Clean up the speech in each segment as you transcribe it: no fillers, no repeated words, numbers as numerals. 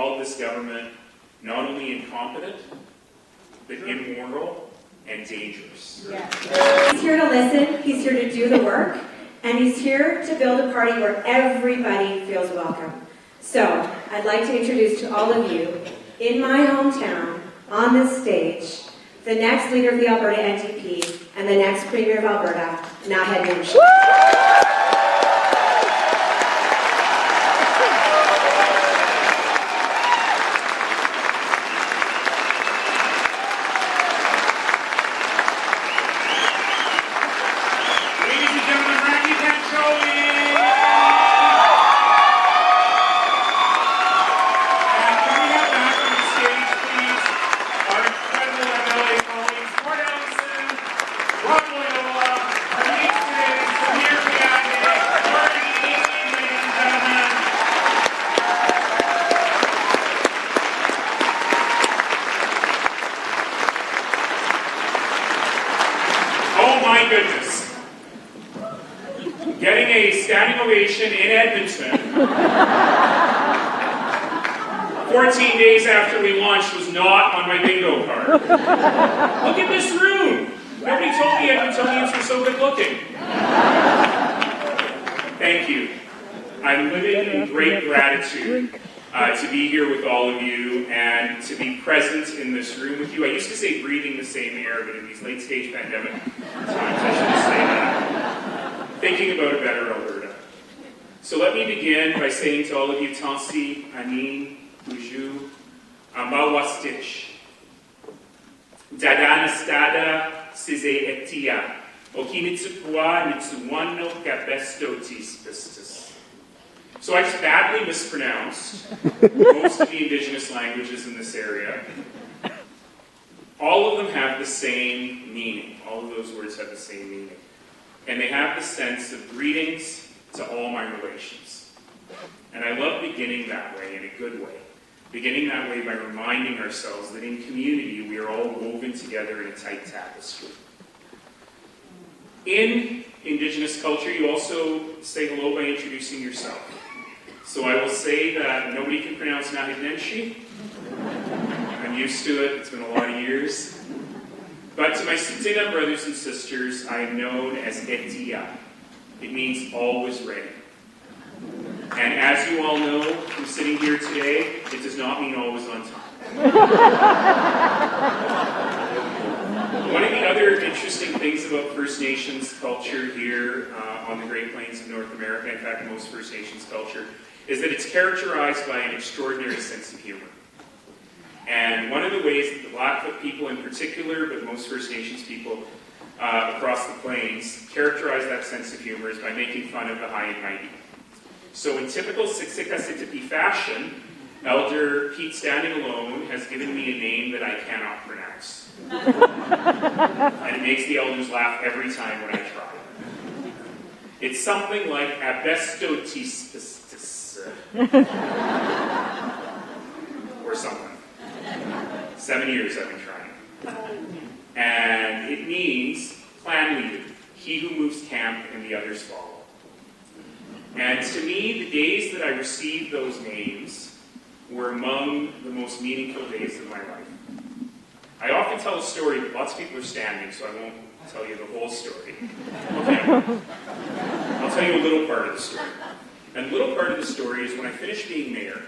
called this government not only incompetent, but immoral and dangerous. Yeah. He's here to listen, he's here to do the work, and he's here to build a party where everybody feels welcome. So, I'd like to introduce to all of you, in my hometown, on this stage, the next leader of the Alberta NDP and the next Premier of Alberta, Naheed Nenshi. Goodness. Getting a standing ovation in Edmonton 14 days after we launched was not on my bingo card. Look at this room. Nobody told me Edmontonians were so good looking. Thank you. I'm living in great gratitude to be here with all of you and to be present in this room with you. I used to say breathing the same air, but in these late-stage pandemic times, I shouldn't say that. Thinking about a better Alberta. So let me begin by saying to all of you, Tansi, Anin, Uju, Ambawastich, Dadanastada, Size Etia, Okinitsukwa, Nitsuwano, Kabestotis, Pistis. So I just badly mispronounced most of the indigenous languages in this area. All of them have the same meaning. All of those words have the same meaning. And they have the sense of greetings to all my relations. And I love beginning that way, in a good way. Beginning that way by reminding ourselves that in community we are all woven together in a tight tapestry. In indigenous culture, you also say hello by introducing yourself. So I will say that nobody can pronounce Naheed Nenshi. I'm used to it, it's been a lot of years. But to my Tsutsena brothers and sisters, I am known as Etia. It means always ready. And as you all know from sitting here today, it does not mean always on time. One of the other interesting things about First Nations culture here on the Great Plains of North America, in fact most First Nations culture, is that it's characterized by an extraordinary sense of humor. And one of the ways that the Blackfoot people in particular, but most First Nations people across the plains, characterize that sense of humor is by making fun of the high and mighty. So in typical Siksika-Sitipi fashion, Elder Pete Standing Alone has given me a name that I cannot pronounce. And it makes the elders laugh every time when I try. It's something like Abestotis or something. 7 years I've been trying. And it means clan leader, he who moves camp and the others follow. And to me, the days that I received those names were among the most meaningful days of my life. I often tell a story, but lots of people are standing, so I won't tell you the whole story. Okay. I'll tell you a little part of the story. And a little part of the story is when I finished being mayor,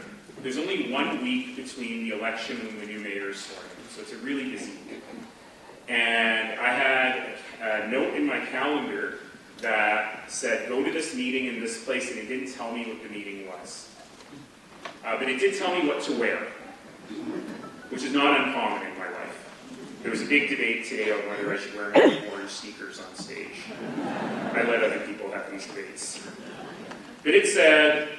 there's only 1 week between the election and the new mayor is sworn in, so it's a really busy week. And I had a note in my calendar that said, go to this meeting in this place, and it didn't tell me what the meeting was. But it did tell me what to wear, which is not uncommon in my life. There was a big debate today on whether I should wear orange sneakers on stage. I let other people have these debates. But it said,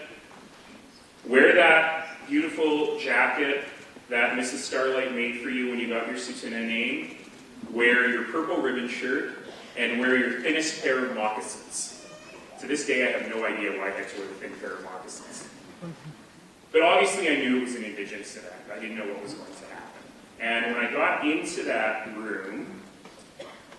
wear that beautiful jacket that Mrs. Starlight made for you when you got your Tsutsena name, wear your purple ribbon shirt, and wear your thinnest pair of moccasins. To this day, I have no idea why I had to wear the thin pair of moccasins. But obviously, I knew it was an Indigenous event. I didn't know what was going to happen. And when I got into that room,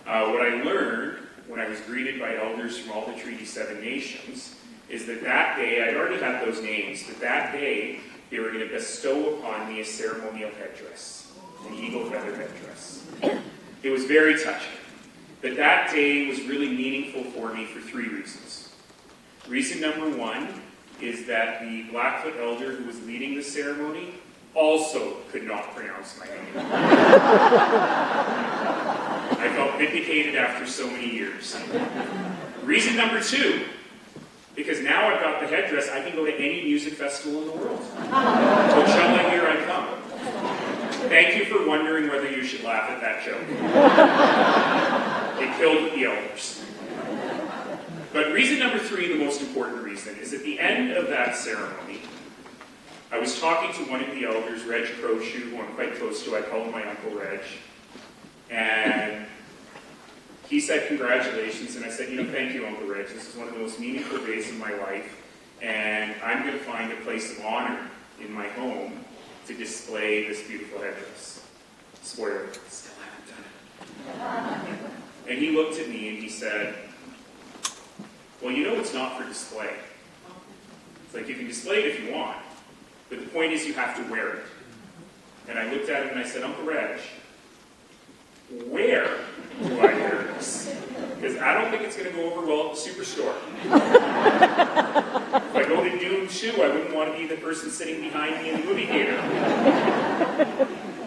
what I learned when I was greeted by elders from all the Treaty 7 nations is that that day, I'd already had those names, but that day, they were going to bestow upon me a ceremonial headdress, an eagle feather headdress. It was very touching. But that day was really meaningful for me for 3 reasons. Reason number 1 is that the Blackfoot elder who was leading the ceremony also could not pronounce my name. I felt vindicated after so many years. Reason number 2, because now I've got the headdress, I can go to any music festival in the world. Coachella, here I come. Thank you for wondering whether you should laugh at that joke. It killed the elders. But reason number 3, the most important reason, is at the end of that ceremony, I was talking to one of the elders, Reg Crowshoe, who I'm quite close to. I call him my Uncle Reg. And he said, congratulations. And I said, thank you, Uncle Reg. This is one of the most meaningful days in my life. And I'm going to find a place of honor in my home to display this beautiful headdress. Spoiler, still haven't done it. And he looked at me and he said, well, it's not for display. It's like, you can display it if you want, but the point is you have to wear it. And I looked at him and I said, Uncle Reg, where do I wear this? Because I don't think it's going to go over well at the Superstore. If I go to Doom 2, I wouldn't want to be the person sitting behind me in the movie theater.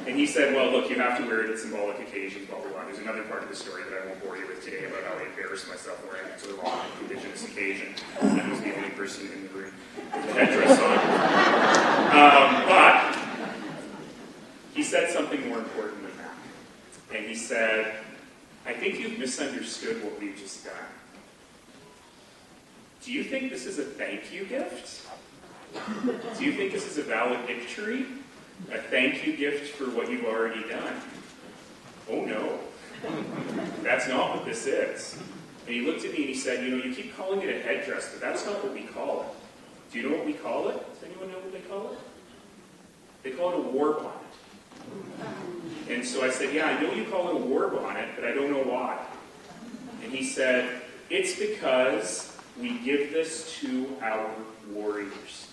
And he said, well, look, you have to wear it at symbolic occasions, blah, blah, blah. There's another part of the story that I won't bore you with today about how I embarrassed myself wearing it to the wrong Indigenous occasion. I was the only person in the room with the headdress on. But he said something more important than that. And he said, I think you've misunderstood what we've just done. Do you think this is a thank you gift? Do you think this is a valedictory? A thank you gift for what you've already done? Oh no. That's not what this is. And he looked at me and he said, you keep calling it a headdress, but that's not what we call it. Do you know what we call it? Does anyone know what they call it? They call it a war bonnet. And so I said, yeah, I know you call it a war bonnet, but I don't know why. And he said, it's because we give this to our warriors.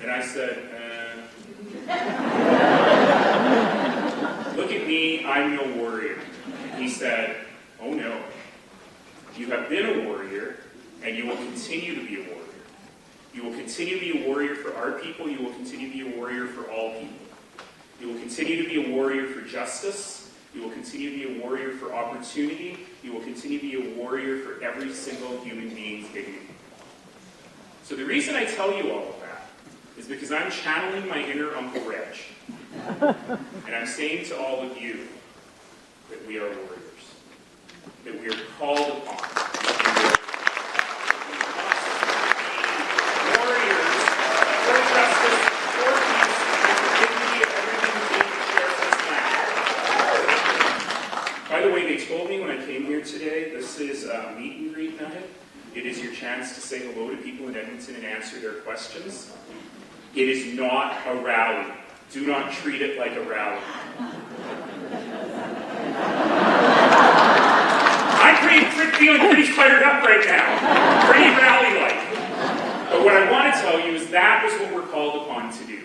And I said, look at me, I'm no warrior. And he said, oh no, you have been a warrior, and you will continue to be a warrior. You will continue to be a warrior for our people, you will continue to be a warrior for all people. You will continue to be a warrior for justice. You will continue to be a warrior for opportunity. You will continue to be a warrior for every single human being's dignity. So the reason I tell you all of that is because I'm channeling my inner Uncle Reg. And I'm saying to all of you that we are warriors. That we are called upon. Told me when I came here today, this is a meet and greet night. It is your chance to say hello to people in Edmonton and answer their questions. It is not a rally. Do not treat it like a rally. I'm feeling pretty fired up right now. Pretty rally-like. But what I want to tell you is that is what we're called upon to do.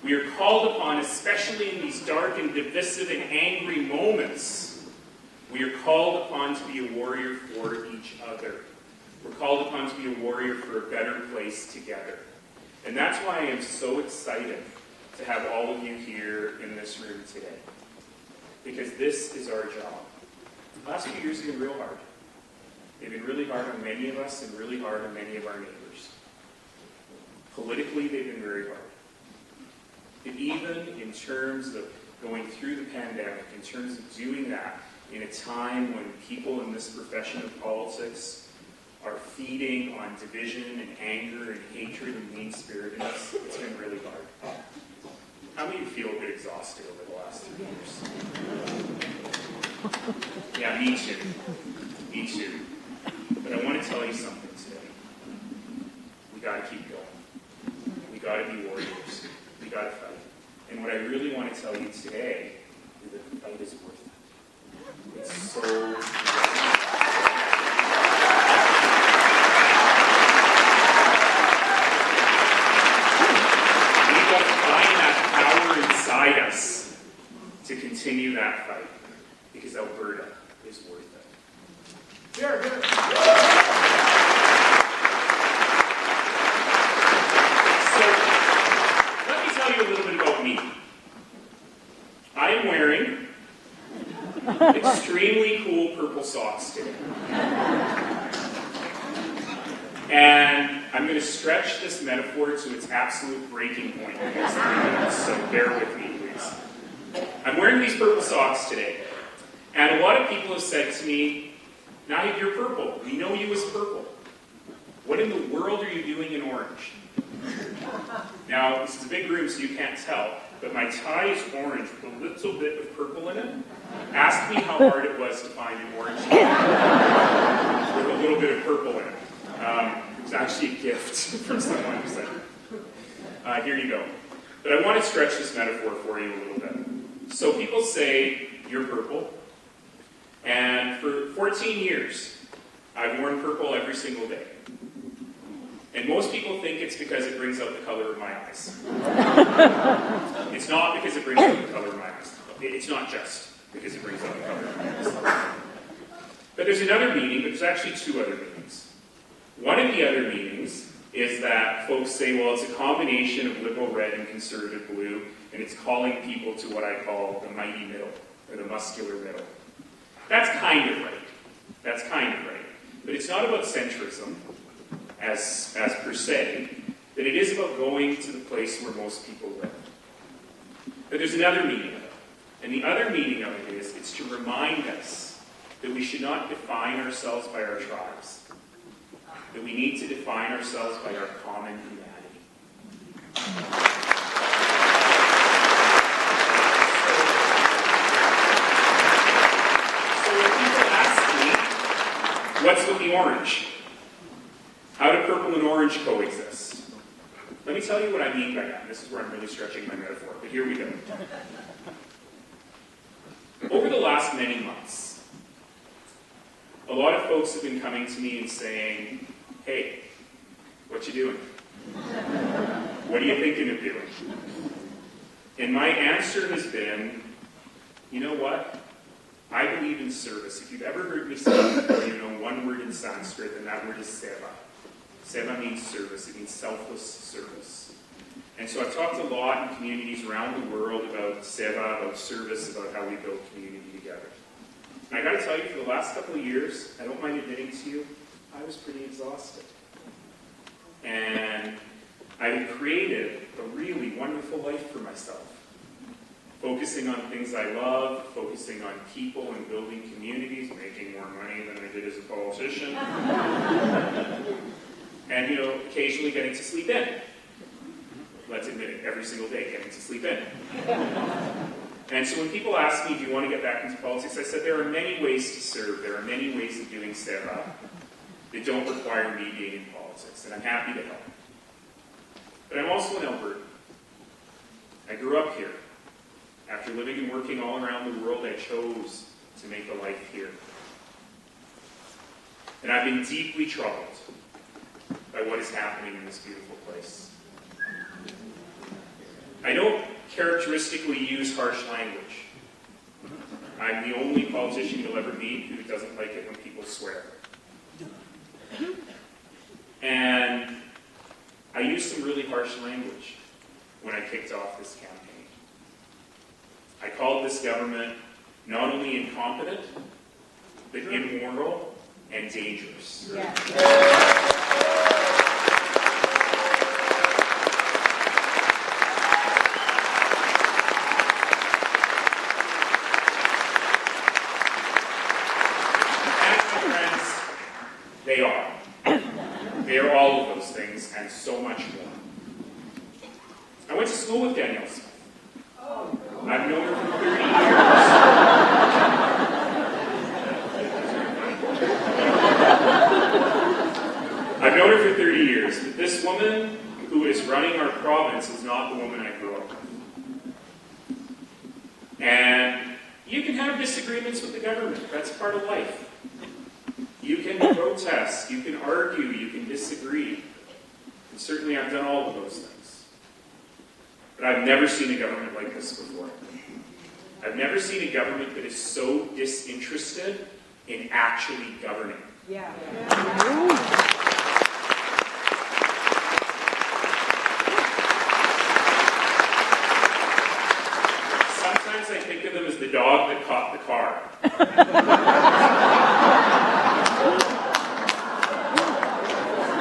We are called upon, especially in these dark and divisive and angry moments, we are called upon to be a warrior for each other. We're called upon to be a warrior for a better place together. And that's why I am so excited to have all of you here in this room today. Because this is our job. The last few years have been real hard. They've been really hard on many of us and really hard on many of our neighbors. Politically, they've been very hard. And even in terms of going through the pandemic, in terms of doing that, in a time when people in this profession of politics are feeding on division and anger and hatred and mean-spiritedness, it's been really hard. How many of you feel a bit exhausted over the last 3 years? Yeah, me too. Me too. But I want to tell you something today. We got to keep going. We got to be warriors. We got to fight. And what I really want to tell you today is that the fight is worth it. It's so beside us to continue that fight, because Alberta is worth it. Here, here. So, let me tell you a little bit about me. I am wearing extremely cool purple socks today. And I'm going to stretch this metaphor to its absolute breaking point in the next 3 minutes, so bear with me, please. I'm wearing these purple socks today. And a lot of people have said to me, Naheed, you're purple. We know you as purple. What in the world are you doing in orange? Now, this is a big room, so you can't tell, but my tie is orange with a little bit of purple in it. Ask me how hard it was to find an orange tie with a little bit of purple in it. It was actually a gift from someone who said, here you go. But I want to stretch this metaphor for you a little bit. So people say, you're purple. And for 14 years, I've worn purple every single day. And most people think it's because it brings out the color of my eyes. It's not because it brings out the color of my eyes. It's not just because it brings out the color of my eyes. But there's another meaning, but there's actually two other meanings. One of the other meanings is that folks say, well, it's a combination of liberal red and conservative blue, and it's calling people to what I call the mighty middle, or the muscular middle. That's kind of right. That's kind of right. But it's not about centrism, as per se, but it is about going to the place where most people live. But there's another meaning of it. And the other meaning of it is, it's to remind us that we should not define ourselves by our tribes. That we need to define ourselves by our common humanity. So when people ask me, what's with the orange? How do purple and orange coexist? Let me tell you what I mean by that. This is where I'm really stretching my metaphor, but here we go. Over the last many months, a lot of folks have been coming to me and saying, hey, what you doing? What are you thinking of doing? And my answer has been, you know what? I believe in service. If you've ever heard me say, you know, one word in Sanskrit, and that word is seva. Seva means service. It means selfless service. And so I've talked a lot in communities around the world about seva, about service, about how we build community together. And I got to tell you, for the last couple of years, I don't mind admitting to you, I was pretty exhausted. And I created a really wonderful life for myself. Focusing on things I love, focusing on people and building communities, making more money than I did as a politician. And, you know, occasionally getting to sleep in. Let's admit it, every single day getting to sleep in. And so when people ask me, do you want to get back into politics? I said, there are many ways to serve. There are many ways of doing seva that don't require me being in politics, and I'm happy to help. But I'm also an Albertan. I grew up here. After living and working all around the world, I chose to make a life here. And I've been deeply troubled by what is happening in this beautiful place. I don't characteristically use harsh language. I'm the only politician you'll ever meet who doesn't like it when people swear. And I used some really harsh language when I kicked off this campaign. I called this government not only incompetent, but immoral and dangerous. Yeah. They are. They are all of those things and so much more. I went to school with Danielle. I've known her for 30 years. I've known her for 30 years, but this woman who is running our province is not the woman I grew up with. And you can have disagreements with the government. That's part of life. You can protest, you can argue, you can disagree. And certainly I've done all of those things. But I've never seen a government like this before. I've never seen a government that is so disinterested in actually governing. Yeah. Sometimes I think of them as the dog that caught the car.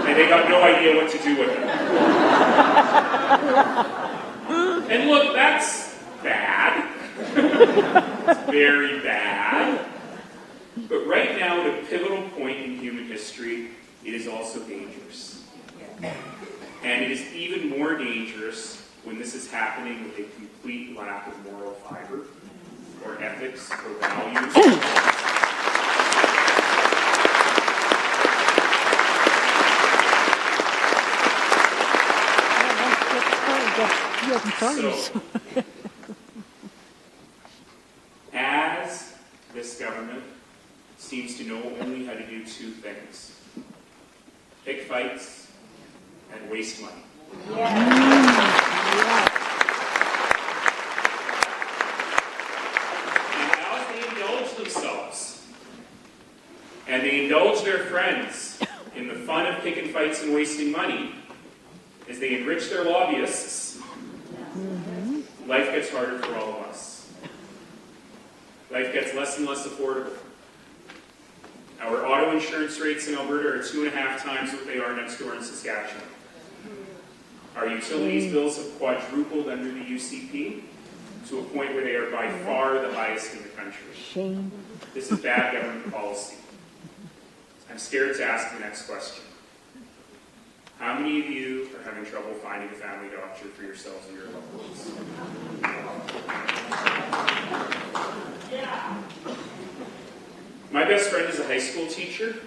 And they got no idea what to do with it. And look, that's bad. It's very bad. But right now, at a pivotal point in human history, it is also dangerous. And it is even more dangerous when this is happening with a complete lack of moral fiber, or ethics, or values. So, as this government seems to know only how to do two things: pick fights and waste money. And now they indulge themselves, and they indulge their friends in the fun of picking fights and wasting money, as they enrich their lobbyists, life gets harder for all of us. Life gets less and less affordable. Our auto insurance rates in Alberta are 2.5 times what they are next door in Saskatchewan. Our utilities bills have quadrupled under the UCP to a point where they are by far the highest in the country. Shame. This is bad government policy. I'm scared to ask the next question. How many of you are having trouble finding a family doctor for yourselves and your loved ones? My best friend is a high school teacher,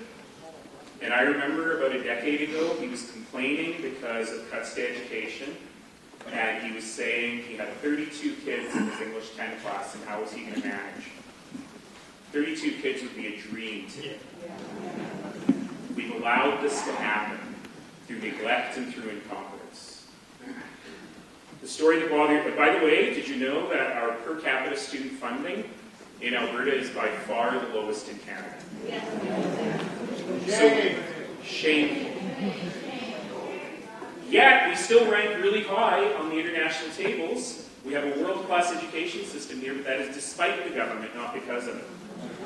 and I remember about a decade ago he was complaining because of cuts to education, and he was saying he had 32 kids in his English 10 class, and how was he going to manage? 32 kids would be a dream to him. We've allowed this to happen through neglect and through incompetence. The story that bothered, by the way, did you know that our per capita student funding in Alberta is by far the lowest in Canada? So, shameful. Yet, we still rank really high on the international tables. We have a world-class education system here, but that is despite the government, not because of it.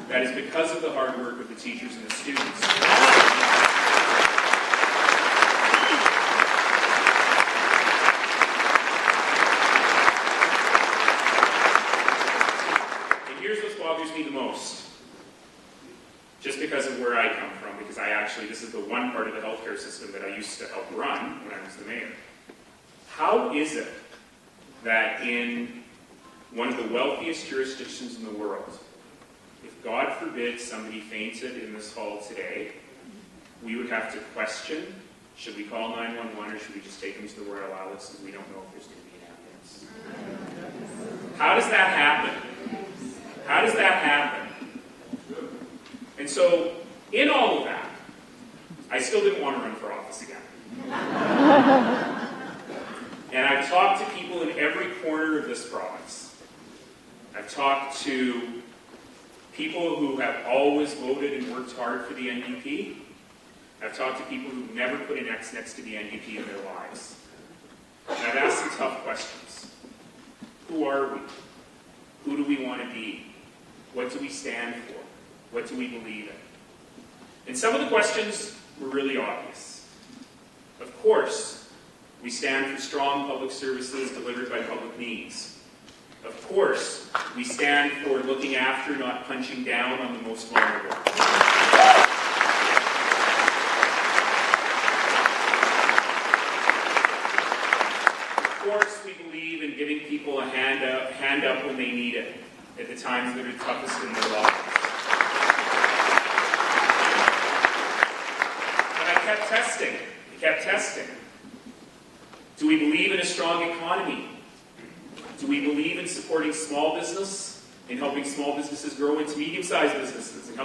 That is because of the hard work of the teachers and the students. Me the most, just because of where I come from, because this is the one part of the healthcare system that I used to help run when I was the mayor. How is it that in one of the wealthiest jurisdictions in the world, if God forbid somebody fainted in this hall today, we would have to question, should we call 911 or should we just take them to the Royal Outlets because we don't know if there's going to be an ambulance? How does that happen? How does that happen? And so, in all of that, I still didn't want to run for office again. And I've talked to people in every corner of this province. I've talked to people who have always voted and worked hard for the NDP. I've talked to people who've never put an X next to the NDP in their lives. And I've asked some tough questions. Who are we? Who do we want to be? What do we stand for? What do we believe in? And some of the questions were really obvious. Of course, we stand for strong public services delivered by public needs. Of course, we stand for looking after, not punching down on the most vulnerable. Of course, we believe in giving people a hand up when they need it, at the times that are toughest in their lives. But I kept testing. Do we believe in a strong economy? Do we believe in supporting small business, in helping small businesses grow into medium-sized businesses, and